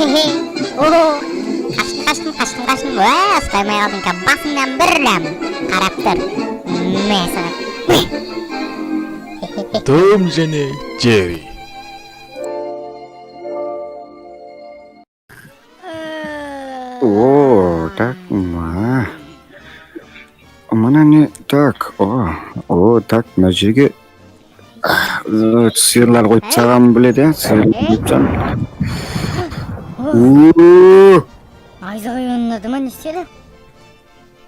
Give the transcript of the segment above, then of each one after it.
Oo. Қашқын. Ұстамай қалдың ка басыңнан бір дәм. Қарап тұр. Мәсіғып. Том және Джерри. О, так, мына не так, так, мына жерге сиырлар қойып тастағанын біледі, сиырлар қойып тастаған. Айзағай ойнады ма, не істеді?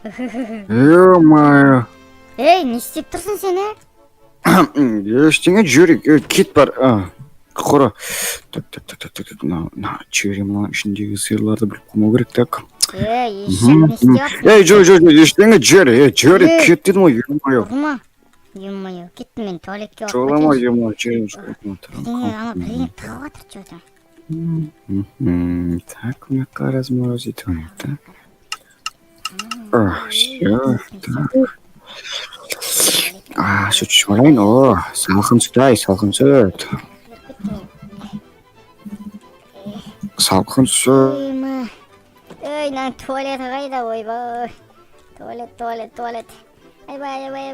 Е-мае. Ей, не істеп тұрсың сен, Ештеңе жүрек, кит бар. Қора. Так, на Джерри мына ішіндегі сиырларды біліп қоймау керек, так. Ешек, не істеп жатсың? Жоқ, ештеңе Джерри, кет дедім ғой, е-мае. Ұрма. Е-мае, кеттім мен туалетке барып Жолама, кетейінші. е-мае, Джерри. Ана бірдеңе тығып жатыр, что-то. Так, у меня разморозить так. Все, так. Что чувствуем? Салқын сүт. Салқын сүт. Ей, мына туалет қайда, ойбай. Туалет. Айбай.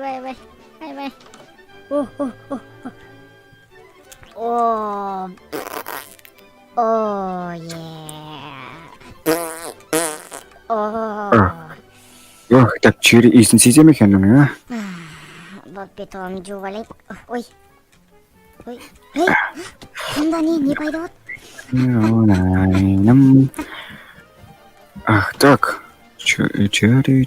Так, Джерри иісін сезе ме екен оның, Бұл бетуам жуалайды. Ой. Ей, мұнда не пайда болды? Так. Джерри.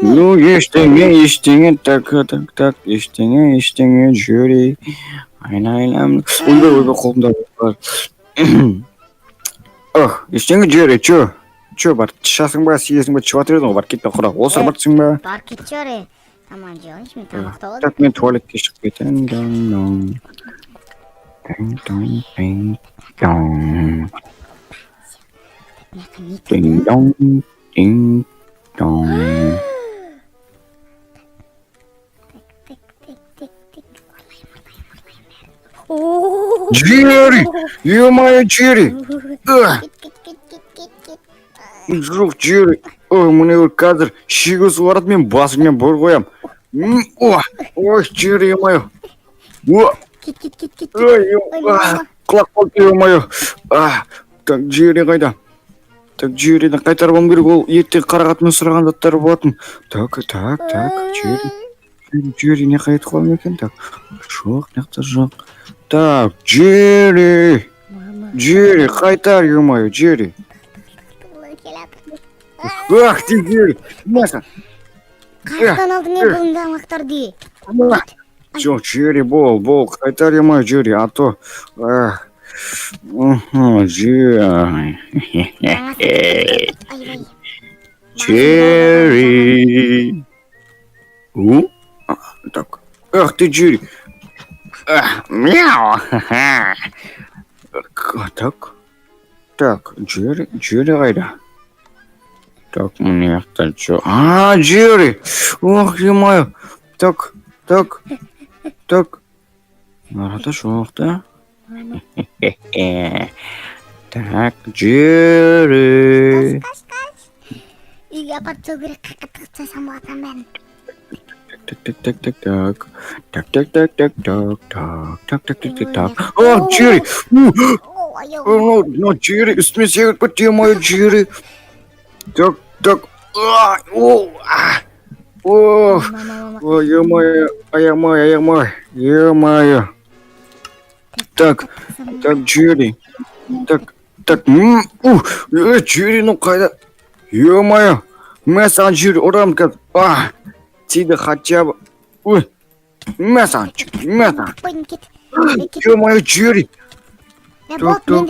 Ну, ештеңе, так, ештеңе, Джерри. Айналам. Ойбай, қолымда бар. Ештеңе, Джерри, чё бар? Тышасың ба, сиесің ба, чыватыр едің ғой, бар кетпе құра. Осы бартсың ба? Бар кет Джерри. Тамам жеуіңш, мен тамақты алдым. Так, мен туалетке шығып кетемін. Джерри! Е-мое, Джерри! Жоқ, Джерри! Міне қазір шегі суарады, мен басыңмен бор қоям. Ой, Джерри, е-мое! Кет. Құлақ болды, е-мое! Так, Джерри қайда? Так, Джерриден қайтарбам керек, ол ертең қарағатымен сұраған заттары болатын. Так, Джерри не қайтып қалам екен? Так, жоқ, неқта жоқ. Так, Джерри, қайтар, е-мое, Джерри. Ты, Джерри, мәсін. Қайттан алдың бұлында мақтарды. Жоқ, Джерри, бол, қайтар, е-мое, Джерри, а то... Джерри. Так. Ты, Джерри. Мяу. Так, Джерри қайда? Так, мне что? Джерри. Ох, е-мое. Так. Арада жоқ та. Так, Джерри. Үйге апарып тастау керек, қақытық жасам болатын бәрін. Так. Джерри. Джерри, үстіме секіріп кетті, е-мое, Джерри. Так. Е-мое. Так, Джерри. Так. Джерри, ну қайда? Е-мое. Мен саған Джерри ұрам қазір. Тиді хотя бы. Мен саған. Қойдым, кет. Е-мое, Джерри. Болды,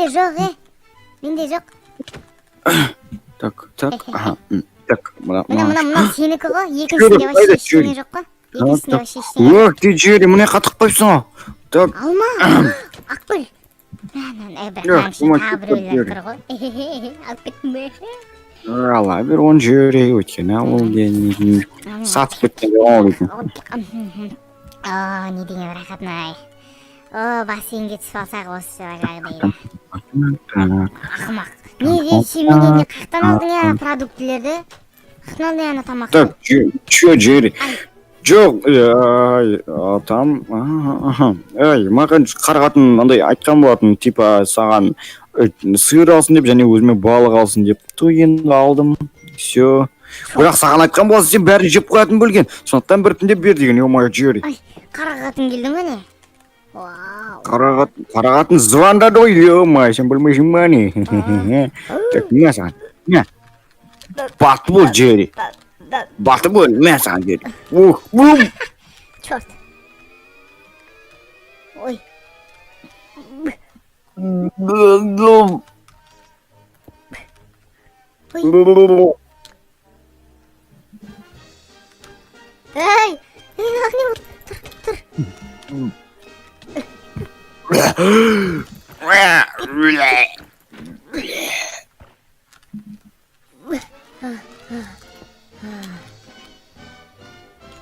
менде жоқ, Так, мына. Мына сенікі ғой, екіншісінде вообще ештеңе жоқ қой. Екіншісінде вообще ештеңе жоқ. Ох, ты, Джерри, мне қатық қойыпсың ғой. Так. Алма, Ақгүл. Бірақ біреулер тұр ғой. Алып кеттім бе? Ала бер он Джерри, өйткені ол сатып кеткен ол екен. Не деген рахат мынай. Бассейнге түсіп алсақ осы жағдайда. Ақымақ. Неге ішемегенде қаяқтан алдың ана продуктілерді? Қаяқтан алдың ана тамақты? Так, чё, Джерри? Жоқ, атам, маған қарғатын андай айтқан болатын, типа саған сиыр алсын деп, және өзіме балық алсын деп. Енді алдым, все. Бірақ саған айтқан болсын, сен бәрін жеп қоятын бөлген. Сондықтан біртіндеп бер деген, ё-моё, Джерри. Қарағатын келді ме не? Вау. Қарағатын звондады ғой, ё-моё, сен білмейсің ба не? Так, не саған, не? Бақты бол, Джерри. Бақты бол, не саған Джерри. Черт. Ой. Эй, тұр.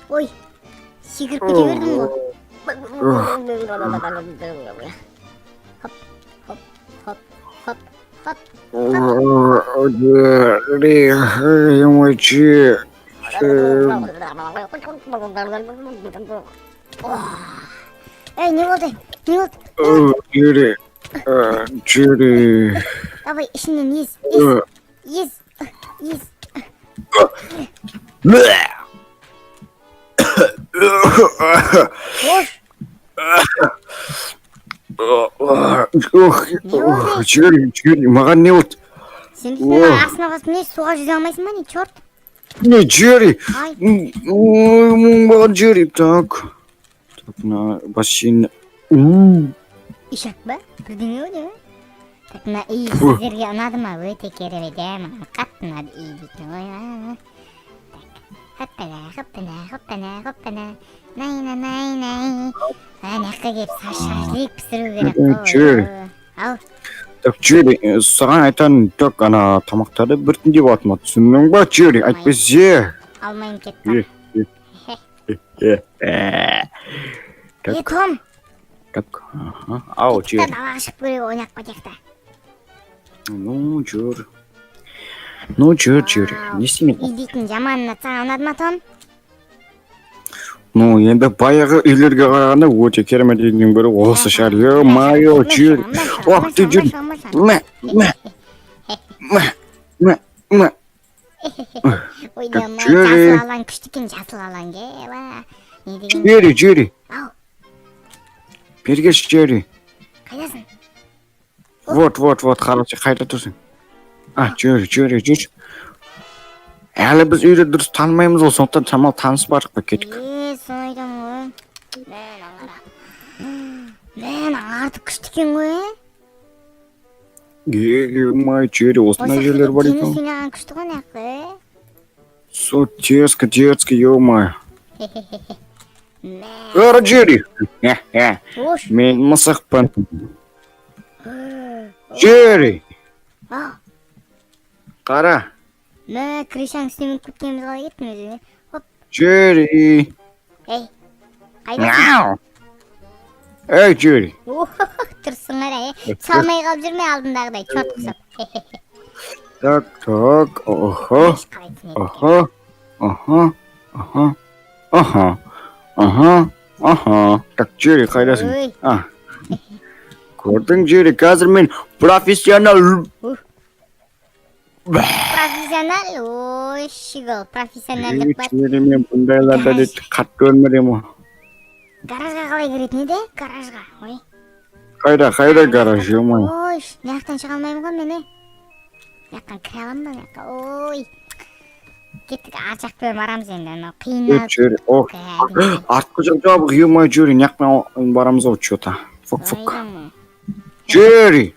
Ой, секіріп кете бердім ғой. Хоп. Эй, не болды? Джерри. Давай, ішінен ез. Джерри, маған не болды? Сен біздің астына басып не суға жүзе алмайсың ба не, черт? Не, Джерри. Ай. Маған Джерри, так. Так, на бассейн. Ишак ба? Бірдеңе өде ме? Так, мына үй сіздерге ұнады ма? Өте керемет, маған қатты ұнады үй дейтін ғой. Хоптана. Най. Ана жаққа келіп шашлик пісіру керек қой. Джерри. Ал. Так, Джерри, саған айтан так ана тамақтарды біртіндеп атма. Түсіндің ба, Джерри? Айтпесе. Алмайын кетті. Том. Так, ау, Джерри. Далаға шығып көрек ойнақ батекті. Джерри, не істемейді? Үй дейтін жаманына саған ұнады ма, Том? Енді баяғы үйлерге қарағанда өте керемет үйдің бірі осы шығар. Ё-моё, Джерри. Ты, Джерри. Ойдама, жасыл алаң күшті екен, жасыл алаң Джерри. Ау. Бері келші, Джерри. Қайдасың? Вот, қарашы, қайда тұрсың? Джерри, жүрші. Әлі біз үйді дұрыс танымаймыз ол, сондықтан шамал таныс барық па кетік. Соны айтам ғой. Мен ағарды күшті екен ғой. Май, Джерри, осындай жерлер бар екен. Кені сүйнаған күшті ғой нәқі. Со детский, ё-моё. Ара, Джерри. Мен мысықпын. Джерри. Қара. Кришаң үстемен көткеніміз қалай кеттің өзі. Джерри. Эй, қайдасың? Эй, Джерри. Тұрсың ара, салмай қалып жүрме алдындағыдай, чорт құсап. Так, Так, Джерри, қайдасың? Көрдің, Джерри, қазір мен профессионал. Профессионал, шигол, профессионалдық бар. Джерри, мен бұндайларда дейді қатты өрмірем о. Гаражға қалай керетін еді? Гаражға, ой. Қайда гараж, ё-моё. Ой, мияқтан шыға алмаймын ғой мені. Мияқтан кіре аламын ба мияққа, ой. Кеттік, ар жақпен барамыз енді, қиынат. Джерри, артқы жабық, ё-моё, Джерри, мияқтан барамыз ау, чё-то. Фук. Джерри.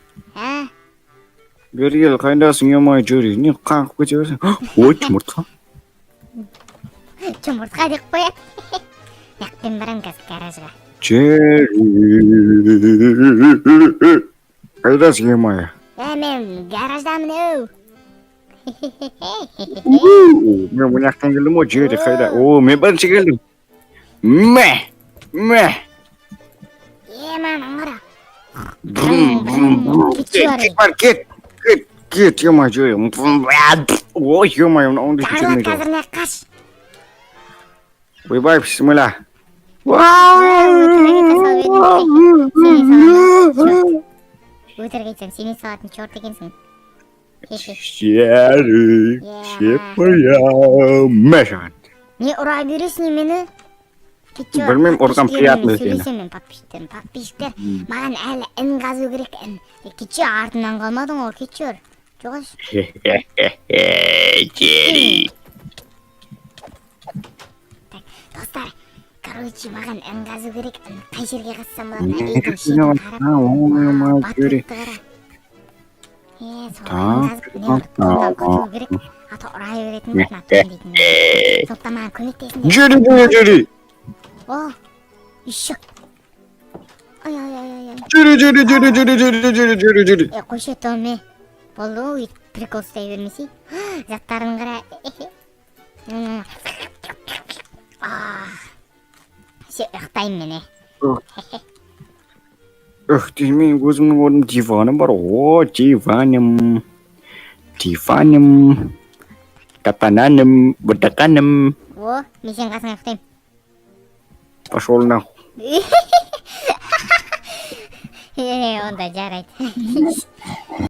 Бері кел, қайдасың, ё-моё, Джерри, не қаңқып кете берсің? Ой, жұмыртқа. Жұмыртқа деп қояды. Мияқпен барам қазір гаражға. Джерри. Қайдасың, ё-моё? Мен гараждамын ау. Мен бұнияқтан келдім о, Джерри, қайда? Мен бірінші келдім. Мә. Маған қара. Кет, ё-моё. Ой, ё-моё, мынауыңды Жағылат көтермей қазір мына қаш. Ойбай, бисмилла. Өтірік айтсам, сені салатын черт екенсің. Jerry, Мә. Не ұра бересің мені? Білмеймін, ұрған приятно екен. Сөйлесемін подписчиктер. Маған әлі ін қазу керек, ін. Кетші, артынан қалмадың ғой, кетші. Жоғаш. Jerry. Достар, короче, маған ін қазу керек, ін. Қай жерге қатсам болады, үйдің шетін қарап. Батырықты қара. Соған қазып, не ұрып, қолдан құтылу керек. Ата ұра беретін бетін, аттан дейтін. Соқта маған көмектесін. Jerry. О, еще. Ай. Jerry. Қойшы томе. Болды ғой, прикол ұстай бермесей. Заттарын қара. Ұқтаймын мен, Деймін, өзімнің орным диваным бар. О, диваным. Катананым, бұтақаным. О, мен сен қасыңа ұқтаймын. Пошел нахуй. Онда жарайды.